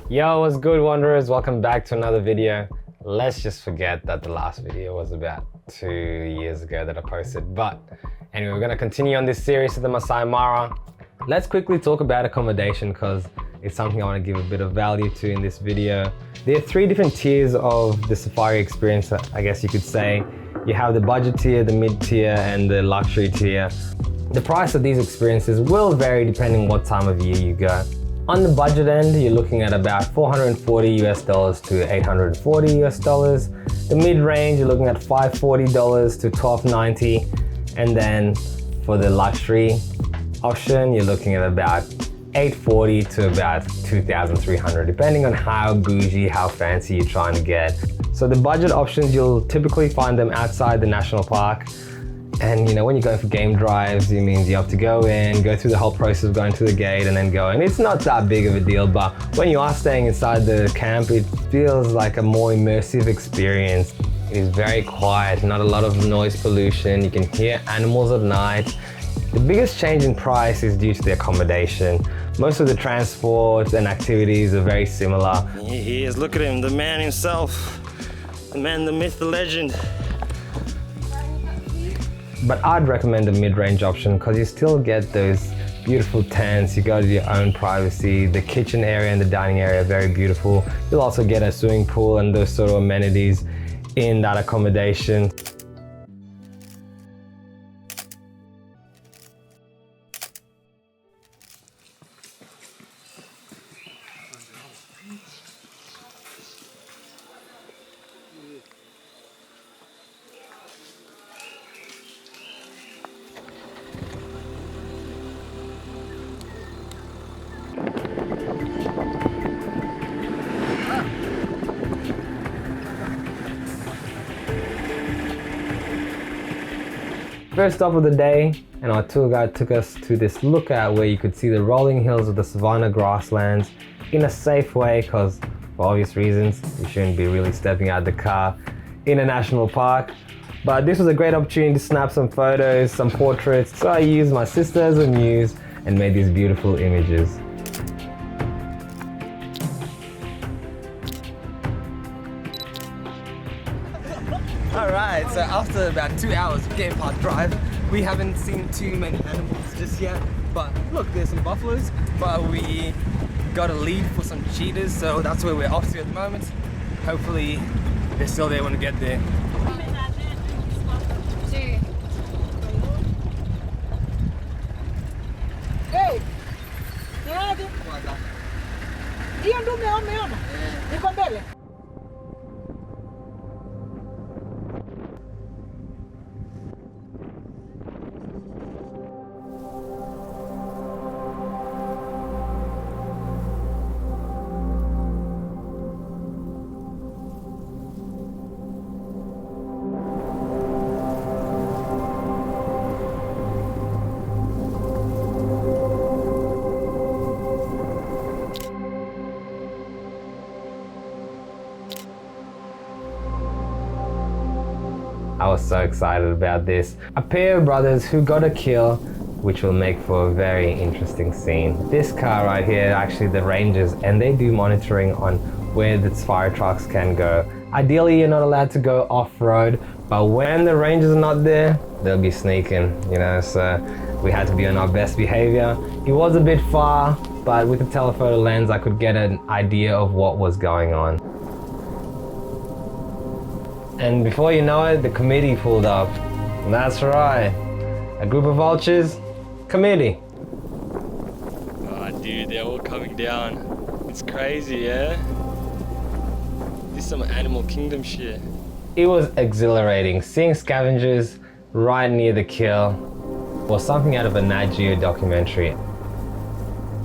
Yo, what's good, wanderers? Welcome back to another video. Let's just forget that the last video was about 2 years ago that I posted. But anyway, we're gonna continue on this series to the Maasai Mara. Let's quickly talk about accommodation because it's something I want to give a bit of value to in this video. There are 3 different tiers of the safari experience, I guess you could say. You have the budget tier, the mid tier, and the luxury tier. The price of these experiences will vary depending what time of year you go. On the budget end, you're looking at about $440 US to $840 US. The mid-range, you're looking at $540 to $1290. And then for the luxury option, you're looking at about $840 to about $2,300, depending on how bougie, how fancy you're trying to get. So the budget options, you'll typically find them outside the national park. And you know, when you're going for game drives, it means you have to go in, go through the whole process of going to the gate and then go in. It's not that big of a deal, but when you are staying inside the camp, it feels like a more immersive experience. It is very quiet, not a lot of noise pollution. You can hear animals at night. The biggest change in price is due to the accommodation. Most of the transports and activities are very similar. Here he is, look at him, the man himself. The man, the myth, the legend. But I'd recommend a mid-range option because you still get those beautiful tents, you go to your own privacy. The kitchen area and the dining area are very beautiful. You'll also get a swimming pool and those sort of amenities in that accommodation. First stop of the day, and our tour guide took us to this lookout where you could see the rolling hills of the savanna grasslands in a safe way because for obvious reasons you shouldn't be really stepping out of the car in a national park. But this was a great opportunity to snap some photos, some portraits, so I used my sister as a muse and made these beautiful images. Alright, so after about 2 hours of game park drive, we haven't seen too many animals just yet. But look, there's some buffaloes, but we got a lead for some cheetahs, so that's where we're off to at the moment. Hopefully they're still there when we get there. Hey! Io non me amo. Iko mbele. I was so excited about this. A pair of brothers who got a kill, which will make for a very interesting scene. This car right here, actually the rangers, and they do monitoring on where the fire trucks can go. Ideally, you're not allowed to go off-road, but when the rangers are not there, they'll be sneaking, you know, so we had to be on our best behavior. It was a bit far, but with the telephoto lens, I could get an idea of what was going on. And before you know it, the committee pulled up. And that's right, a group of vultures, committee. Oh dude, they're all coming down. It's crazy, yeah? This is some animal kingdom shit. It was exhilarating. Seeing scavengers right near the kill was something out of a Nat Geo documentary.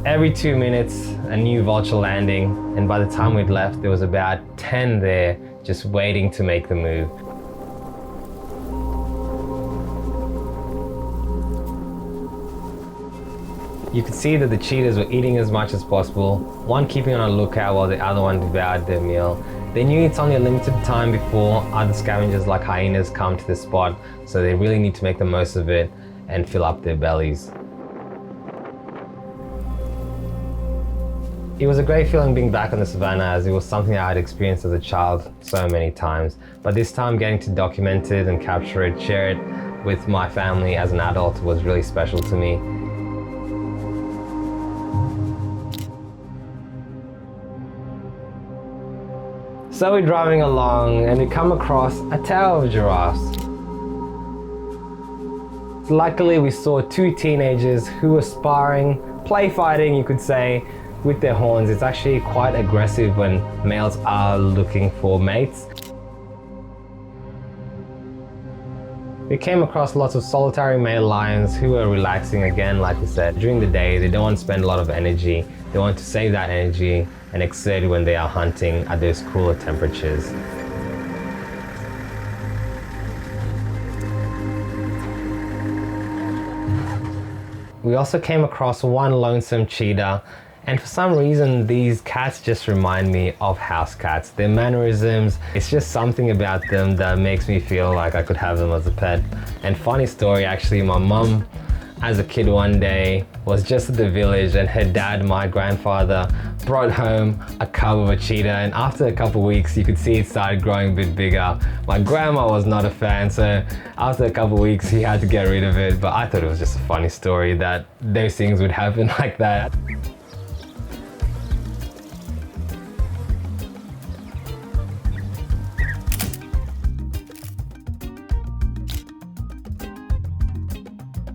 Every 2 minutes, a new vulture landing, and by the time we'd left, there was about 10 there just waiting to make the move. You could see that the cheetahs were eating as much as possible, one keeping on a lookout while the other one devoured their meal. They knew it's only a limited time before other scavengers like hyenas come to the spot, so they really need to make the most of it and fill up their bellies. It was a great feeling being back on the savannah, as it was something I had experienced as a child so many times. But this time getting to document it and capture it, share it with my family as an adult was really special to me. So we're driving along and we come across a tower of giraffes. Luckily we saw two teenagers who were sparring, play fighting you could say, with their horns. It's actually quite aggressive when males are looking for mates. We came across lots of solitary male lions who were relaxing again, like we said. During the day, they don't want to spend a lot of energy. They want to save that energy and exert it when they are hunting at those cooler temperatures. We also came across one lonesome cheetah, and for some reason these cats just remind me of house cats. Their mannerisms, it's just something about them that makes me feel like I could have them as a pet. And funny story, actually, my mum as a kid one day was just at the village and her dad, my grandfather, brought home a cub of a cheetah, and after a couple of weeks you could see it started growing a bit bigger. My grandma was not a fan, so after a couple of weeks he had to get rid of it, but I thought it was just a funny story that those things would happen like that.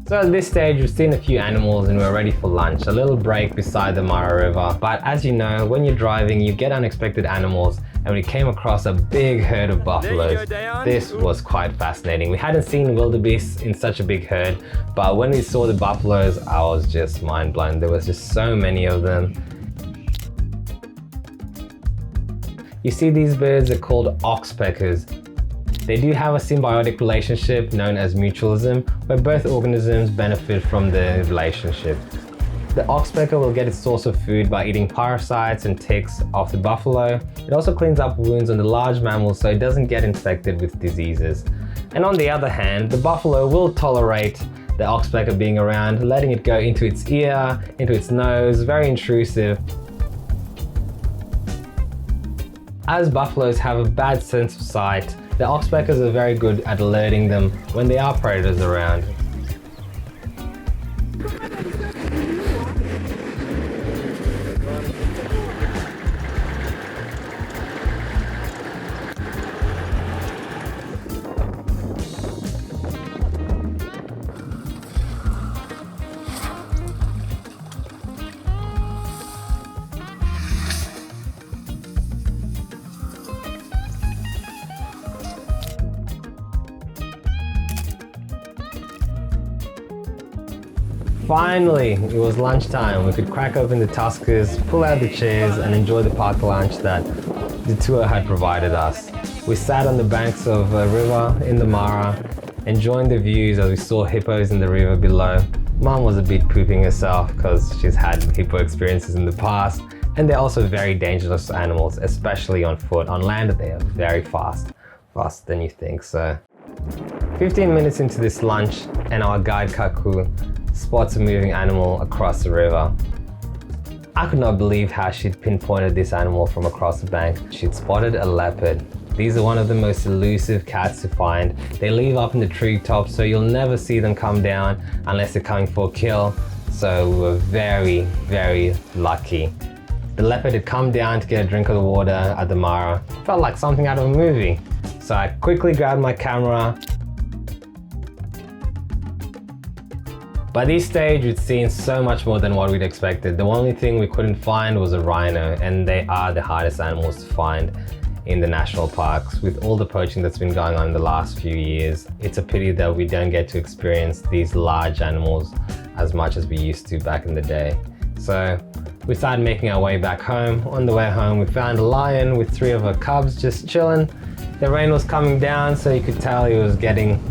So at this stage we've seen a few animals and we're ready for lunch, a little break beside the Mara River. But as you know, when you're driving you get unexpected animals, and we came across a big herd of buffaloes. This was quite fascinating. We hadn't seen wildebeest in such a big herd, but when we saw the buffaloes I was just mind blown. There was just so many of them. You see, these birds are called oxpeckers. They do have a symbiotic relationship known as mutualism, where both organisms benefit from the relationship. The oxpecker will get its source of food by eating parasites and ticks off the buffalo. It also cleans up wounds on the large mammals so it doesn't get infected with diseases. And on the other hand, the buffalo will tolerate the oxpecker being around, letting it go into its ear, into its nose, very intrusive. As buffaloes have a bad sense of sight, the oxpeckers are very good at alerting them when there are predators around. Finally, it was lunchtime. We could crack open the Tuskers, pull out the chairs and enjoy the park lunch that the tour had provided us. We sat on the banks of a river in the Mara, enjoying the views as we saw hippos in the river below. Mum was a bit pooping herself because she's had hippo experiences in the past, and they're also very dangerous animals, especially on foot. On land they are very fast, faster than you think. So 15 minutes into this lunch and our guide Kaku spots a moving animal across the river. I could not believe how she'd pinpointed this animal from across the bank. She'd spotted a leopard. These are one of the most elusive cats to find. They live up in the treetops, so you'll never see them come down unless they're coming for a kill. So we were very, very lucky. The leopard had come down to get a drink of the water at the Mara. Felt like something out of a movie. So I quickly grabbed my camera. By this stage, we'd seen so much more than what we'd expected. The only thing we couldn't find was a rhino, and they are the hardest animals to find in the national parks. With all the poaching that's been going on in the last few years, it's a pity that we don't get to experience these large animals as much as we used to back in the day. So we started making our way back home. On the way home, we found a lion with 3 of her cubs just chilling. The rain was coming down, so you could tell he was getting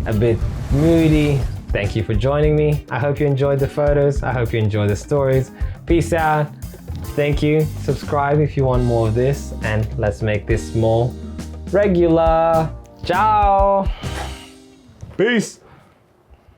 a bit moody. Thank you for joining me. I hope you enjoyed the photos. I hope you enjoyed the stories. Peace out. Thank you. Subscribe if you want more of this, and let's make this more regular. Ciao. Peace.